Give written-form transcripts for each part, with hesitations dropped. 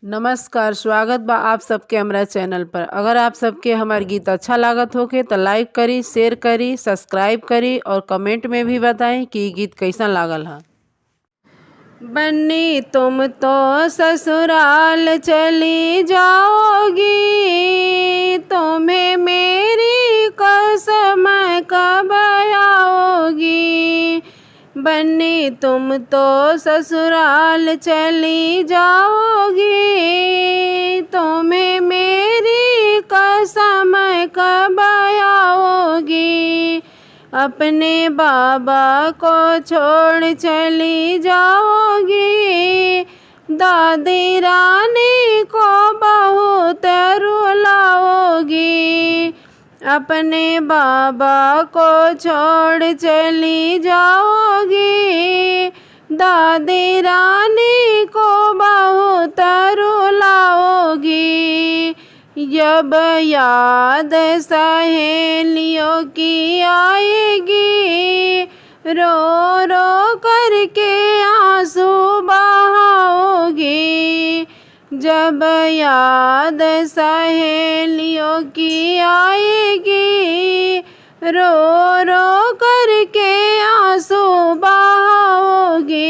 नमस्कार, स्वागत बा आप सबके हमरा चैनल पर। अगर आप सबके हमार गीत अच्छा लागत होखे तो लाइक करी, शेयर करी, सब्सक्राइब करी और कमेंट में भी बताएं कि ई गीत कैसन लागल हा। बन्नी तुम तो ससुराल चली जाओगी, तुम्हें मेरी कसम कब आओगी। बन्नी तुम तो ससुराल चली जाओगी, तुम्हें मेरी कसम कब आओगी। अपने बाबा को छोड़ चली जाओगी, दादी रानी को बहुत रुलाओगी। अपने बाबा को छोड़ चली जाओगी, दादी रानी को बहुत रुलाओगी। जब याद सहेलियों की आएगी, रो रो करके आंसू बहाओगी। जब याद सहेलियों की आएगी, रो रो करके आंसू बहाओगी।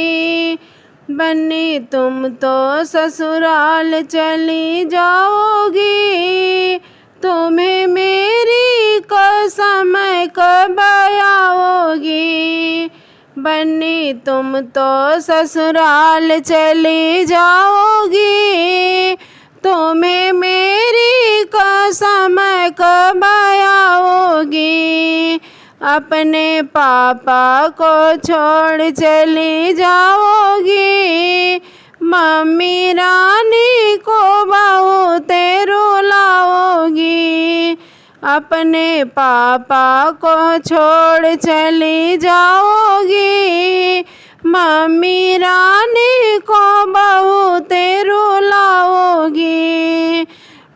बन्नी तुम तो ससुराल चली जाओगी, तुम्हें मेरी कसम कब आओगी। बन्नी तुम तो ससुराल चली जाओगी, तुम्हें मेरी कसम कब आओगी। अपने पापा को छोड़ चली जाओगी, मम्मी रानी को बहुत रुलाओगी। अपने पापा को छोड़ चली जाओगी, मम्मी रानी को बहुत रुलाओगी।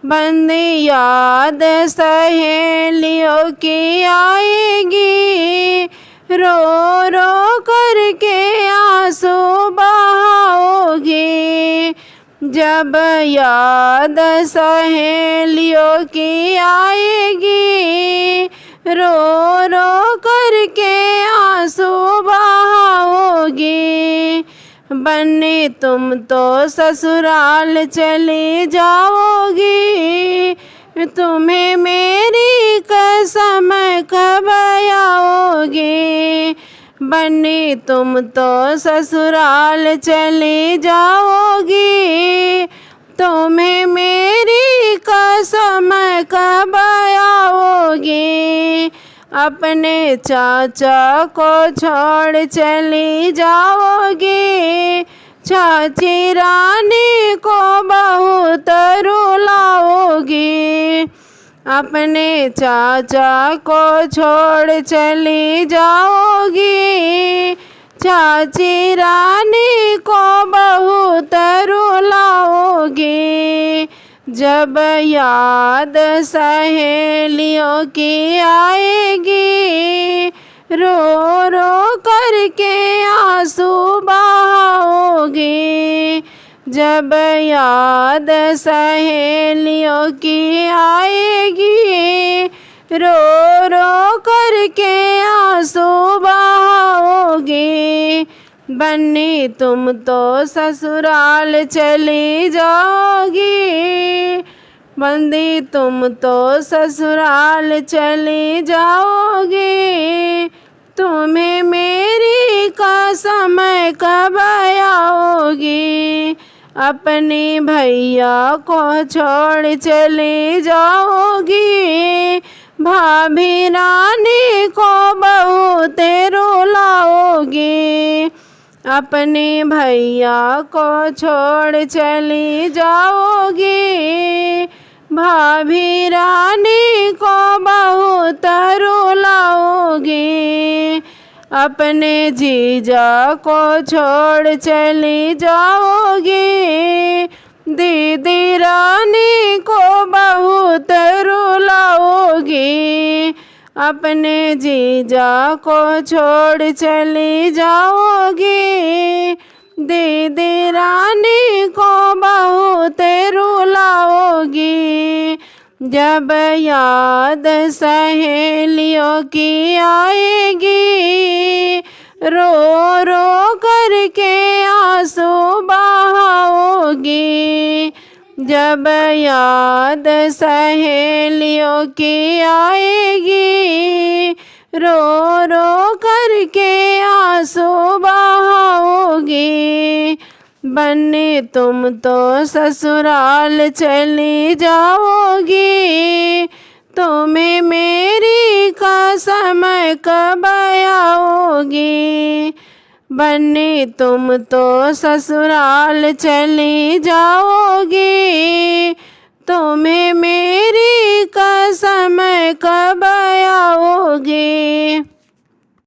बंदी याद सहेलियों की आएगी, रो रो करके आंसू बहाओगी। जब याद सहेलियों की आएगी, रो रो करके आंसू बहाओगी। बन्नी तुम तो ससुराल चली जाओगी, तुम्हें मेरी कसम कब आओगी। बन्नी तुम तो ससुराल चली जाओगी, तुम्हें मेरी कसम कब आओगी। अपने चाचा को छोड़ चली जाओगी, चाची रानी को बहुत रुलाओगी। अपने चाचा को छोड़ चली जाओगी, चाची रानी को बहुत रुलाओगी। जब याद सहेलियों की आएगी, रो रो करके आंसू बहाओगी। जब याद सहेलियों की आएगी, रो रो करके आंसू बहाओगी। बन्नी तुम तो ससुराल चली जाओगी, बंदी तुम तो ससुराल चली जाओगी, तुम्हें मेरी कसम कब आओगी। अपने भैया को छोड़ चली जाओगी, भाभी रानी को बहुत रुलाओगी। अपने भैया को छोड़ चली जाओगी, भाभी रानी को बहुत रुलाओगी। अपने जीजा को छोड़ चली जाओगी, दीदी रानी को बहुत रुलाओगी। अपने जीजा को छोड़ चली जाओगी, दीदी रानी को बहुत जब याद सहेलियों की आएगी, रो रो करके आंसू बहाओगी। जब याद सहेलियों की आएगी, रो रो करके आंसू बहाओगी। बन्नी तुम तो ससुराल चली जाओगी, तुम्हें मेरी कसम कब आओगी। बन्नी तुम तो ससुराल चली जाओगी, तुम्हें मेरी कसम कब आओगी।